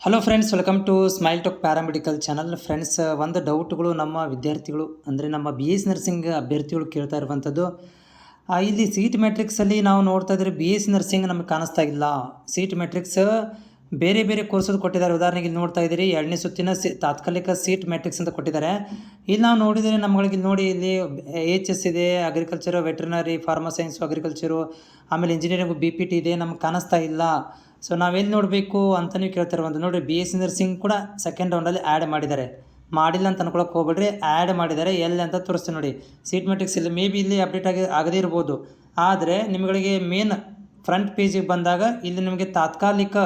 Hello friends, welcome to Smile Talk paramedical channel. Friends, ಒಂದು ಡೌಟ್ಗಳು ನಮ್ಮ ವಿದ್ಯಾರ್ಥಿಗಳು ಅಂದರೆ ನಮ್ಮ ಬಿ ಎಸ್ ನರ್ಸಿಂಗ್ ಅಭ್ಯರ್ಥಿಗಳು ಕೇಳ್ತಾ ಇರುವಂಥದ್ದು. ಇಲ್ಲಿ ಸೀಟ್ ಮ್ಯಾಟ್ರಿಕ್ಸಲ್ಲಿ ನಾವು ನೋಡ್ತಾ ಇದ್ರೆ ಬಿ ಎಸ್ ನರ್ಸಿಂಗ್ ನಮಗೆ ಕಾಣಿಸ್ತಾ ಇಲ್ಲ. ಸೀಟ್ ಮ್ಯಾಟ್ರಿಕ್ಸ್ ಬೇರೆ ಬೇರೆ ಕೋರ್ಸದು ಕೊಟ್ಟಿದ್ದಾರೆ. ಉದಾಹರಣೆಗೆ ಇಲ್ಲಿ ನೋಡ್ತಾ ಇದ್ದೀರಿ, 2ನೇ ಸುತ್ತಿನ ತಾತ್ಕಾಲಿಕ ಸೀಟ್ ಮ್ಯಾಟ್ರಿಕ್ಸ್ ಅಂತ ಕೊಟ್ಟಿದ್ದಾರೆ. ಇಲ್ಲಿ ನಾವು ನೋಡಿದರೆ ನಮ್ಮಗಳಿಗೆ ನೋಡಿ, ಇಲ್ಲಿ HS ಇದೆ, ಅಗ್ರಿಕಲ್ಚರು, ವೆಟ್ರಿನರಿ, ಫಾರ್ಮಾ ಸೈನ್ಸು, ಅಗ್ರಿಕಲ್ಚರು, ಆಮೇಲೆ ಇಂಜಿನಿಯರಿಂಗು, BPT ಇದೆ, ನಮ್ಗೆ ಕಾಣಿಸ್ತಾ ಇಲ್ಲ. ಸೊ ನಾವೆಲ್ಲಿ ನೋಡಬೇಕು ಅಂತ ನೀವು ಕೇಳ್ತಾರೆ. ಒಂದು ನೋಡಿರಿ, ಬಿ ಎಸ್ ಸಿ ನರ್ಸಿಂಗ್ ಕೂಡ ಸೆಕೆಂಡ್ ರೌಂಡಲ್ಲಿ ಆ್ಯಡ್ ಮಾಡಿದ್ದಾರೆ. ಮಾಡಿಲ್ಲ ಅಂತ ಅನ್ಕೊಳಕ್ಕೆ ಹೋಗ್ಬೇಡ್ರಿ, ಆ್ಯಡ್ ಮಾಡಿದ್ದಾರೆ. ಎಲ್ಲಿ ಅಂತ ತೋರಿಸ್ತೀನಿ ನೋಡಿ. ಸೀಟ್ ಮ್ಯಾಟ್ರಿಕ್ಸ್ ಇಲ್ಲಿ ಮೇ ಬಿ ಇಲ್ಲಿ ಅಪ್ಡೇಟ್ ಆಗದೇ ಇರ್ಬೋದು. ಆದರೆ ನಿಮಗೆ ಮೇನ್ ಫ್ರಂಟ್ ಪೇಜಿಗೆ ಬಂದಾಗ ಇಲ್ಲಿ ನಿಮಗೆ ತಾತ್ಕಾಲಿಕ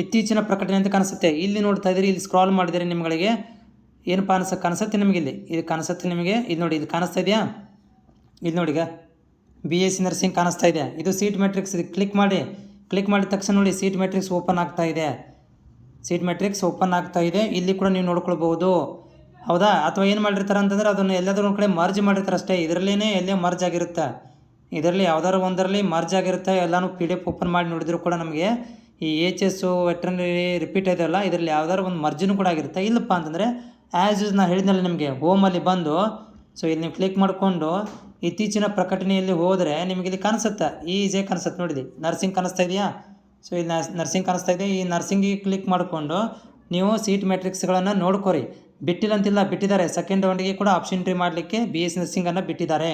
ಇತ್ತೀಚಿನ ಪ್ರಕಟಣೆ ಅಂತ ಕಾಣಿಸುತ್ತೆ. ಇಲ್ಲಿ ನೋಡ್ತಾ ಇದ್ದೀರಿ, ಇಲ್ಲಿ ಸ್ಕ್ರಾಲ್ ಮಾಡಿದರೆ ನಿಮಗೆ ಏನಪ್ಪ ಕಾಣಿಸುತ್ತೆ ನಿಮಗೆ. ಇಲ್ಲಿ ಕಾಣಿಸುತ್ತೆ ನಿಮಗೆ. ಇಲ್ಲಿ ನೋಡಿ, ಇಲ್ಲಿ ಕಾಣಿಸ್ತಾ ಇದೆಯಾ? ಇಲ್ಲಿ ನೋಡಿ, ಈಗ ಬಿ ಎಸ್ ಸಿ ನರ್ಸಿಂಗ್ ಕಾಣಿಸ್ತಾ ಇದೆ. ಇದು ಸೀಟ್ ಮ್ಯಾಟ್ರಿಕ್ಸ್. ಇದು ಕ್ಲಿಕ್ ಮಾಡಿದ ತಕ್ಷಣ ನೋಡಿ, ಸೀಟ್ ಮ್ಯಾಟ್ರಿಕ್ಸ್ ಓಪನ್ ಆಗ್ತಾ ಇದೆ. ಸೀಟ್ ಮ್ಯಾಟ್ರಿಕ್ಸ್ ಓಪನ್ ಆಗ್ತಾ ಇದೆ. ಇಲ್ಲಿ ಕೂಡ ನೀವು ನೋಡ್ಕೊಳ್ಬೋದು, ಹೌದಾ? ಅಥವಾ ಏನು ಮಾಡಿರ್ತಾರೆ ಅಂತಂದರೆ ಅದನ್ನು ಎಲ್ಲಾದರೂ ಒಂದು ಕಡೆ ಮರ್ಜ್ ಮಾಡಿರ್ತಾರೆ ಅಷ್ಟೇ. ಇದರಲ್ಲೇ ಎಲ್ಲೇ ಮರ್ಜ್ ಆಗಿರುತ್ತೆ. ಇದರಲ್ಲಿ ಯಾವ್ದಾದ್ರು ಒಂದರಲ್ಲಿ ಮರ್ಜ್ ಆಗಿರುತ್ತೆ. ಎಲ್ಲನೂ PDF ಓಪನ್ ಮಾಡಿ ನೋಡಿದ್ರು ಕೂಡ ನಮಗೆ ಈ HS ವೆಟ್ರನರಿ ರಿಪೀಟ್ ಇದೆಯಲ್ಲ, ಇದರಲ್ಲಿ ಯಾವ್ದಾದ್ರು ಒಂದು ಮರ್ಜಿನೂ ಕೂಡ ಆಗಿರುತ್ತೆ. ಇಲ್ಲಪ್ಪ ಅಂತಂದರೆ ಆ್ಯಸ್ ಯೂಸ್ ನಾನು ಹೇಳಿದ್ನಲ್ಲ ನಿಮಗೆ, ಹೋಮಲ್ಲಿ ಬಂದು ಸೊ ಇಲ್ಲಿ ನೀವು ಕ್ಲಿಕ್ ಮಾಡಿಕೊಂಡು ಇತ್ತೀಚಿನ ಪ್ರಕಟಣೆಯಲ್ಲಿ ಹೋದರೆ ನಿಮಗೆ ಇಲ್ಲಿ ಕಾಣಿಸುತ್ತೆ, ಈಸಿಯಾಗಿ ಕಾಣಿಸುತ್ತೆ. ನೋಡಿರಿ, ನರ್ಸಿಂಗ್ ಕಾಣಿಸ್ತಾ ಇದೆಯಾ? ಸೊ ಇಲ್ಲಿ ನರ್ಸಿಂಗ್ ಕಾಣಿಸ್ತಾ ಇದೆ. ಈ ನರ್ಸಿಂಗಿಗೆ ಕ್ಲಿಕ್ ಮಾಡಿಕೊಂಡು ನೀವು ಸೀಟ್ ಮ್ಯಾಟ್ರಿಕ್ಸ್ಗಳನ್ನು ನೋಡ್ಕೊರಿ. ಬಿಟ್ಟಿಲ್ಲ ಅಂತಿಲ್ಲ, ಬಿಟ್ಟಿದ್ದಾರೆ. ಸೆಕೆಂಡ್ ರೌಂಡಿಗೆ ಕೂಡ ಆಪ್ಷನ್ ಎಂಟ್ರಿ ಮಾಡಲಿಕ್ಕೆ BS ನರ್ಸಿಂಗನ್ನು ಬಿಟ್ಟಿದ್ದಾರೆ.